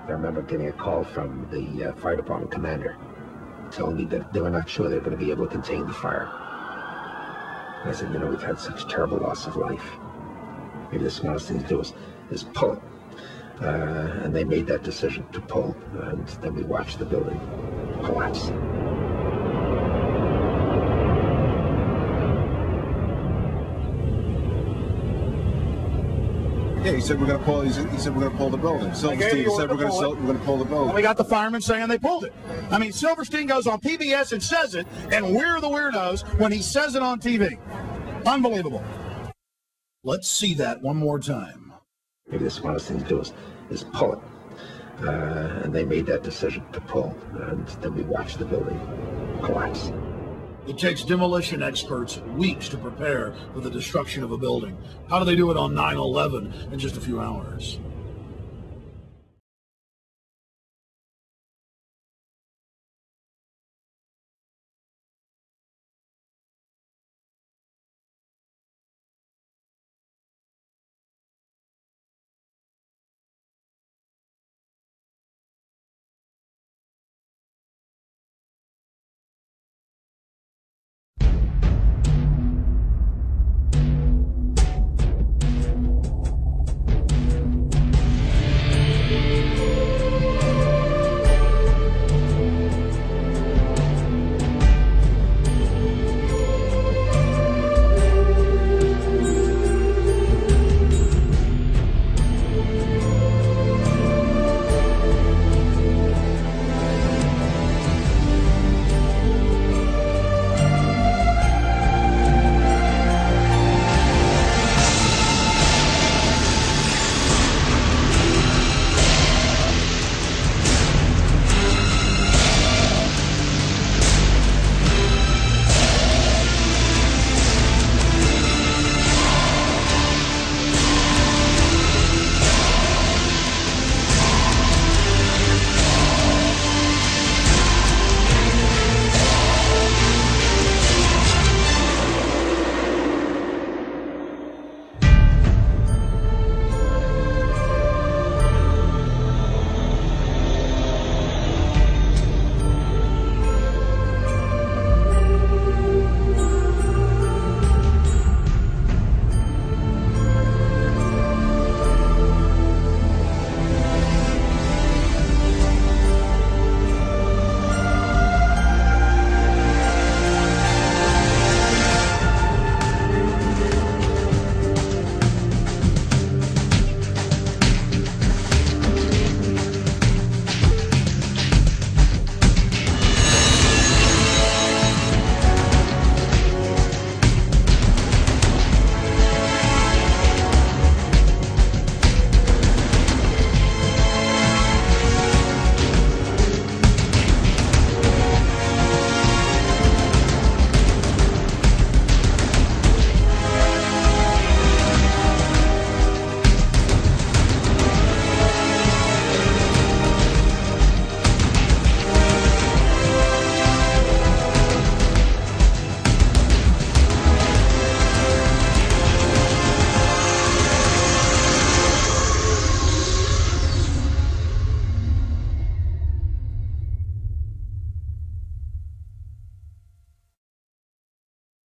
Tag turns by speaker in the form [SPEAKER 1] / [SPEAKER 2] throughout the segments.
[SPEAKER 1] I remember getting a call from the fire department commander telling me that they were not sure they were going to be able to contain the fire. And I said, you know, we've had such terrible loss of life. Maybe the smartest thing to do is pull it. And they made that decision to pull, and then we watched the building collapse.
[SPEAKER 2] Yeah, he said we're going to pull. He said we're going to pull the building. Silverstein said we're going to pull the building.
[SPEAKER 3] And we got the firemen saying they pulled it. I mean, Silverstein goes on PBS and says it, and we're the weirdos when he says it on TV. Unbelievable. Let's see that one more time.
[SPEAKER 1] Maybe the smartest thing to do is pull it. And they made that decision to pull, and then we watched the building collapse.
[SPEAKER 3] It takes demolition experts weeks to prepare for the destruction of a building. How do they do it on 9/11 in just a few hours?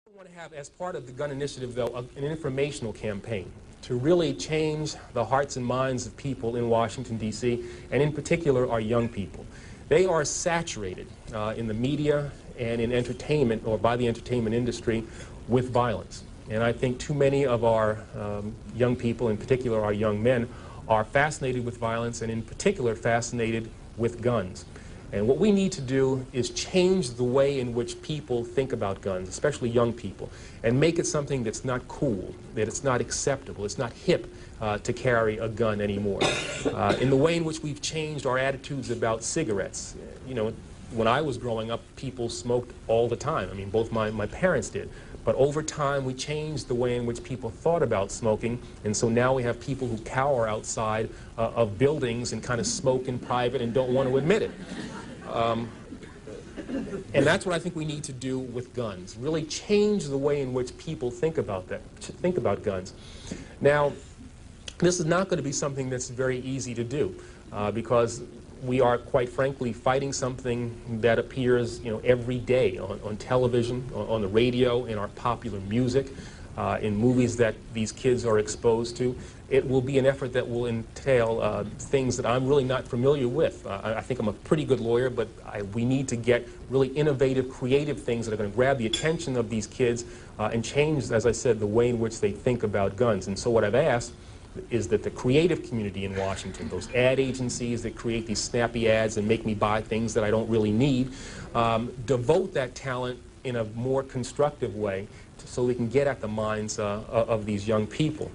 [SPEAKER 4] We want to have, as part of the gun initiative, though, an informational campaign to really change the hearts and minds of people in Washington, D.C., and in particular our young people. They are saturated in the media and in entertainment, or by the entertainment industry, with violence. And I think too many of our young people, in particular our young men, are fascinated with violence, and in particular fascinated with guns. And what we need to do is change the way in which people think about guns, especially young people, and make it something that's not cool, that it's not acceptable, it's not hip to carry a gun anymore. In the way in which we've changed our attitudes about cigarettes. You know, when I was growing up, people smoked all the time. I mean, both my parents did. But over time, we changed the way in which people thought about smoking, and so now we have people who cower outside of buildings and kind of smoke in private and don't want to admit it. And that's what I think we need to do with guns, really change the way in which people think about guns. Now, This is not going to be something that's very easy to do because we are, quite frankly, fighting something that appears, every day on television, on the radio, in our popular music, in movies that these kids are exposed to. It will be an effort that will entail things that I'm really not familiar with. I think I'm a pretty good lawyer, but we need to get really innovative, creative things that are going to grab the attention of these kids and change, as I said, the way in which they think about guns. And so what I've asked is that the creative community in Washington, those ad agencies that create these snappy ads and make me buy things that I don't really need, devote that talent in a more constructive way so we can get at the minds of these young people.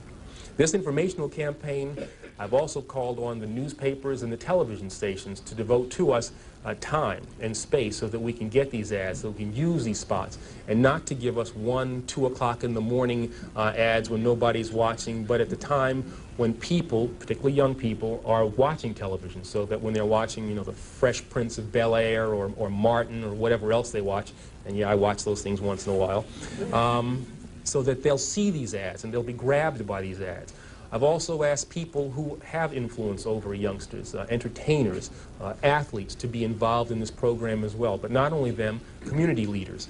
[SPEAKER 4] This informational campaign, I've also called on the newspapers and the television stations to devote to us time and space so that we can get these ads, so we can use these spots, and not to give us 1, 2 o'clock in the morning ads when nobody's watching, but at the time when people, particularly young people, are watching television, so that when they're watching, the Fresh Prince of Bel-Air or Martin or whatever else they watch, and yeah, I watch those things once in a while, so that they'll see these ads and they'll be grabbed by these ads. I've also asked people who have influence over youngsters, entertainers, athletes, to be involved in this program as well. But not only them, community leaders,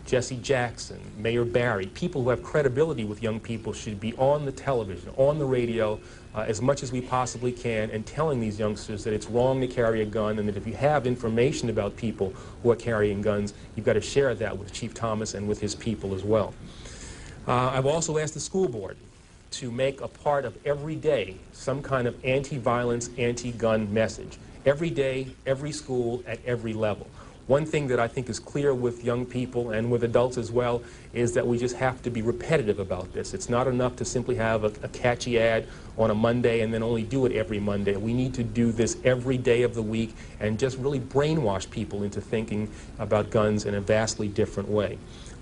[SPEAKER 4] Jesse Jackson, Mayor Barry, people who have credibility with young people should be on the television, on the radio, as much as we possibly can, and telling these youngsters that it's wrong to carry a gun, and that if you have information about people who are carrying guns, you've got to share that with Chief Thomas and with his people as well. I've also asked the school board to make a part of every day some kind of anti-violence, anti-gun message. Every day, every school, at every level. One thing that I think is clear with young people and with adults as well is that we just have to be repetitive about this. It's not enough to simply have a catchy ad on a Monday and then only do it every Monday. We need to do this every day of the week and just really brainwash people into thinking about guns in a vastly different way.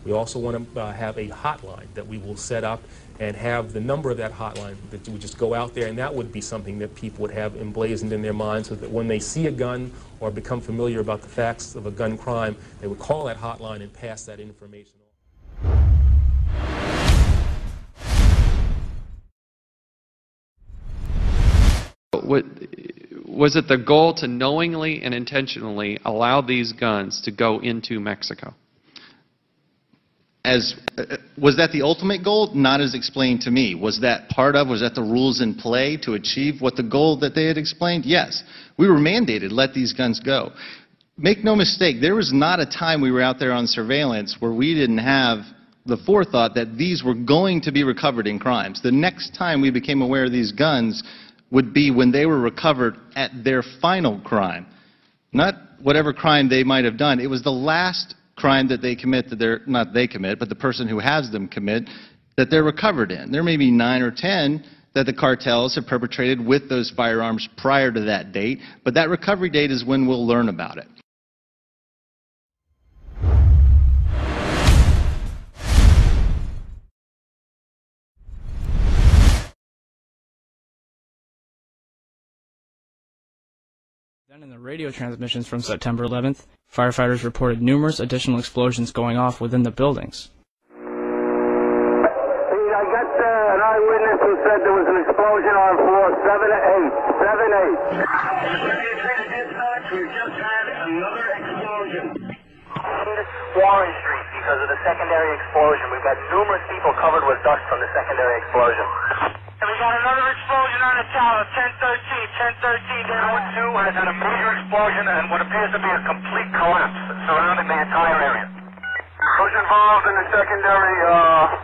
[SPEAKER 4] We also want to have a hotline that we will set up and have the number of that hotline that you would just go out there, and that would be something that people would have emblazoned in their minds so that when they see a gun or become familiar about the facts of a gun crime, they would call that hotline and pass that information on.
[SPEAKER 5] Was it the goal to knowingly and intentionally allow these guns to go into Mexico?
[SPEAKER 6] Was that the ultimate goal? Not as explained to me. Was that the rules in play to achieve what the goal that they had explained? Yes. We were mandated, let these guns go. Make no mistake, there was not a time we were out there on surveillance where we didn't have the forethought that these were going to be recovered in crimes. The next time we became aware of these guns would be when they were recovered at their final crime. Not whatever crime they might have done. It was the last crime that they commit, not they commit, but the person who has them commit, that they're recovered in. There may be 9 or 10 that the cartels have perpetrated with those firearms prior to that date, but that recovery date is when we'll learn about it.
[SPEAKER 7] Then in the radio transmissions from September 11th, firefighters reported numerous additional explosions going off within the buildings.
[SPEAKER 8] I got an eyewitness who said there was an explosion on floor 7-8. 7-8. We just had another explosion. Warren Street because of the secondary explosion. We've got numerous people covered with dust from the secondary explosion. And we got another explosion on the tower, 1013. Tower 2 has had a major explosion and what appears to be a complete collapse surrounding the entire area. Who's involved in the secondary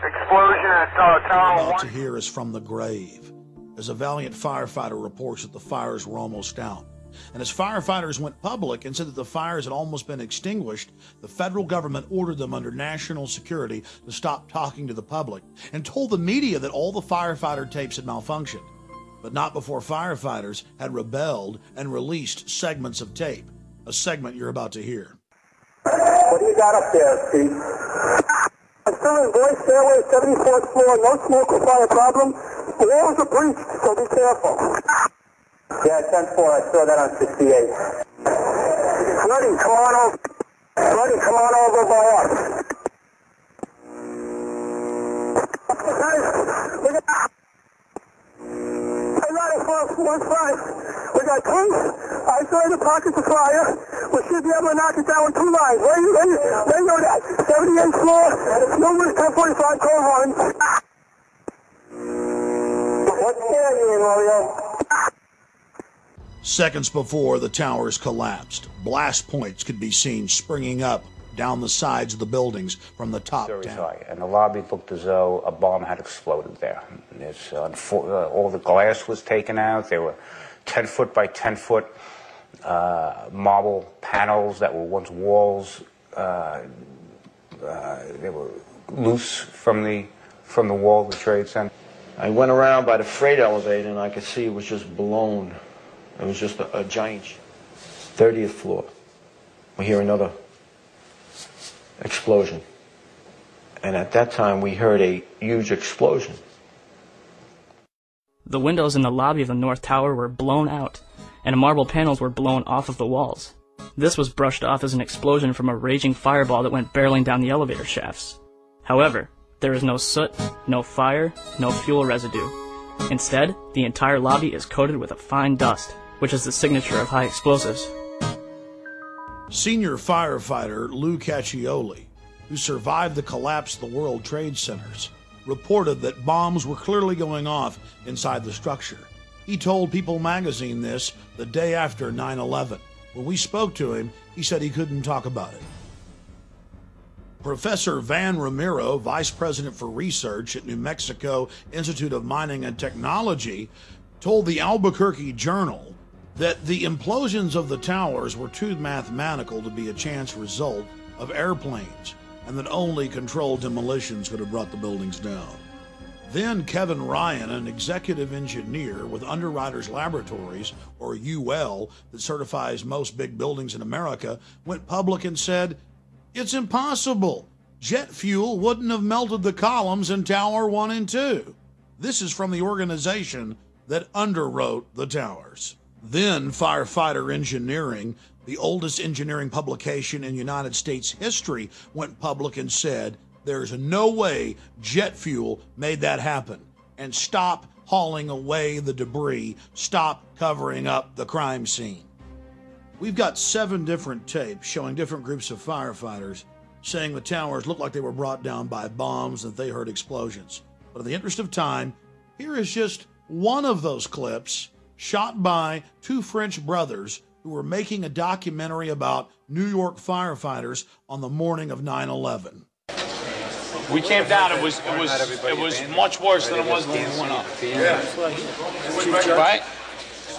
[SPEAKER 8] explosion at Tower 1?
[SPEAKER 3] About to hear is from the grave, as a valiant firefighter reports that the fires were almost out. And as firefighters went public and said that the fires had almost been extinguished, the federal government ordered them under national security to stop talking to the public and told the media that all the firefighter tapes had malfunctioned, but not before firefighters had rebelled and released segments of tape, a segment you're about to hear.
[SPEAKER 8] What do you got up there, Chief? I'm still in voice stairway, 74th floor, no smoke or fire problem. The walls are breached, so be careful. Yeah, 10-4, I saw that on 68. Freddie, come on over. Freddie, come on over by us. Guys, look at that. got tanks isolated pockets of fire. We should be able to knock it down with 2 lines. Where you know that? 78th floor, numerous 1045 code lines. What's scaring you, Mario?
[SPEAKER 3] Seconds before the towers collapsed, blast points could be seen springing up down the sides of the buildings from the top down.
[SPEAKER 9] High, and the lobby looked as though a bomb had exploded there. All the glass was taken out. There were 10-foot by 10-foot marble panels that were once walls. They were loose from the wall of the Trade Center.
[SPEAKER 10] I went around by the freight elevator and I could see it was just blown. It was just a giant 30th floor. We hear another explosion. And at that time we heard a huge explosion.
[SPEAKER 7] The windows in the lobby of the North Tower were blown out, and marble panels were blown off of the walls. This was brushed off as an explosion from a raging fireball that went barreling down the elevator shafts. However, there is no soot, no fire, no fuel residue. Instead, the entire lobby is coated with a fine dust, which is the signature of high explosives.
[SPEAKER 3] Senior firefighter Lou Caccioli, who survived the collapse of the World Trade Centers, reported that bombs were clearly going off inside the structure. He told People magazine this the day after 9/11. When we spoke to him, he said he couldn't talk about it. Professor Van Ramiro, Vice President for Research at New Mexico Institute of Mining and Technology, told the Albuquerque Journal that the implosions of the towers were too mathematical to be a chance result of airplanes, and that only controlled demolitions could have brought the buildings down. Then Kevin Ryan, an executive engineer with Underwriters Laboratories, or UL, that certifies most big buildings in America, went public and said, "It's impossible. Jet fuel wouldn't have melted the columns in Tower 1 and 2. This is from the organization that underwrote the towers. Then Firefighter Engineering, the oldest engineering publication in United States history, went public and said, there's no way jet fuel made that happen. And stop hauling away the debris. Stop covering up the crime scene. We've got 7 different tapes showing different groups of firefighters saying the towers looked like they were brought down by bombs and they heard explosions. But in the interest of time, here is just one of those clips shot by 2 French brothers who were making a documentary about New York firefighters on the morning of 9/11.
[SPEAKER 11] We came down. It was much worse than it was when we went up. Right?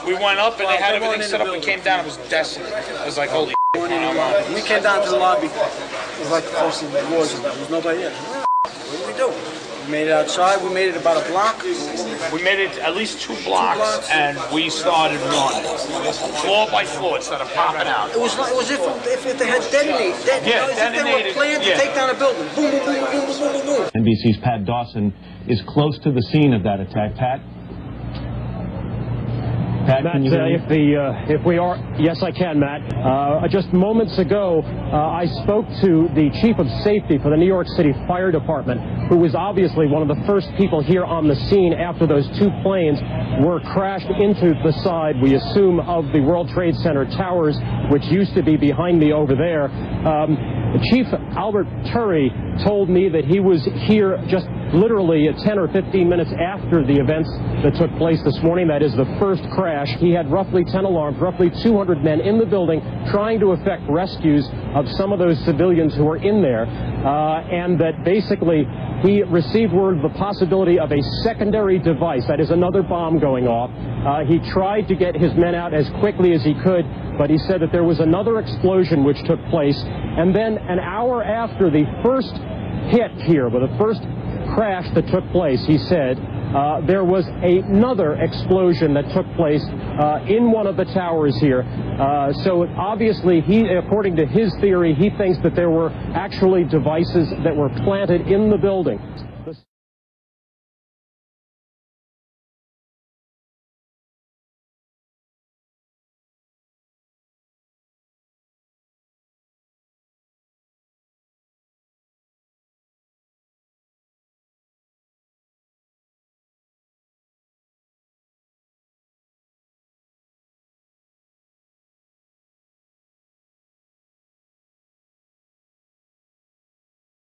[SPEAKER 11] We went up and they had everything set up and came down. It was desolate. It was like, holy shit.
[SPEAKER 12] We came down to the lobby. It was like the first of the wars. There was nobody there. What did we do? We made it outside. We made it about a block.
[SPEAKER 11] We made it at least 2 blocks, and we started running. Floor by floor, instead of popping out.
[SPEAKER 12] It was if they had detonated. If they were planned to take down a building. Boom, boom, boom, boom, boom, boom, boom.
[SPEAKER 13] NBC's Pat Dawson is close to the scene of that attack. Pat? Matt, can you hear me?
[SPEAKER 14] If we are, yes, I can, Matt. Just moments ago, I spoke to the chief of safety for the New York City Fire Department, who was obviously one of the first people here on the scene after those 2 planes were crashed into the side, we assume, of the World Trade Center towers, which used to be behind me over there. Chief Albert Turry told me that he was here just literally 10 or 15 minutes after the events that took place this morning. That is the first crash. He had roughly 10 alarms, roughly 200 men in the building trying to effect rescues of some of those civilians who were in there, and that basically he received word of the possibility of a secondary device, that is another bomb going off. He tried to get his men out as quickly as he could, but he said that there was another explosion which took place, and then an hour after the first hit here, with the first crash that took place, he said, there was another explosion that took place in one of the towers here. So obviously, according to his theory, he thinks that there were actually devices that were planted in the building.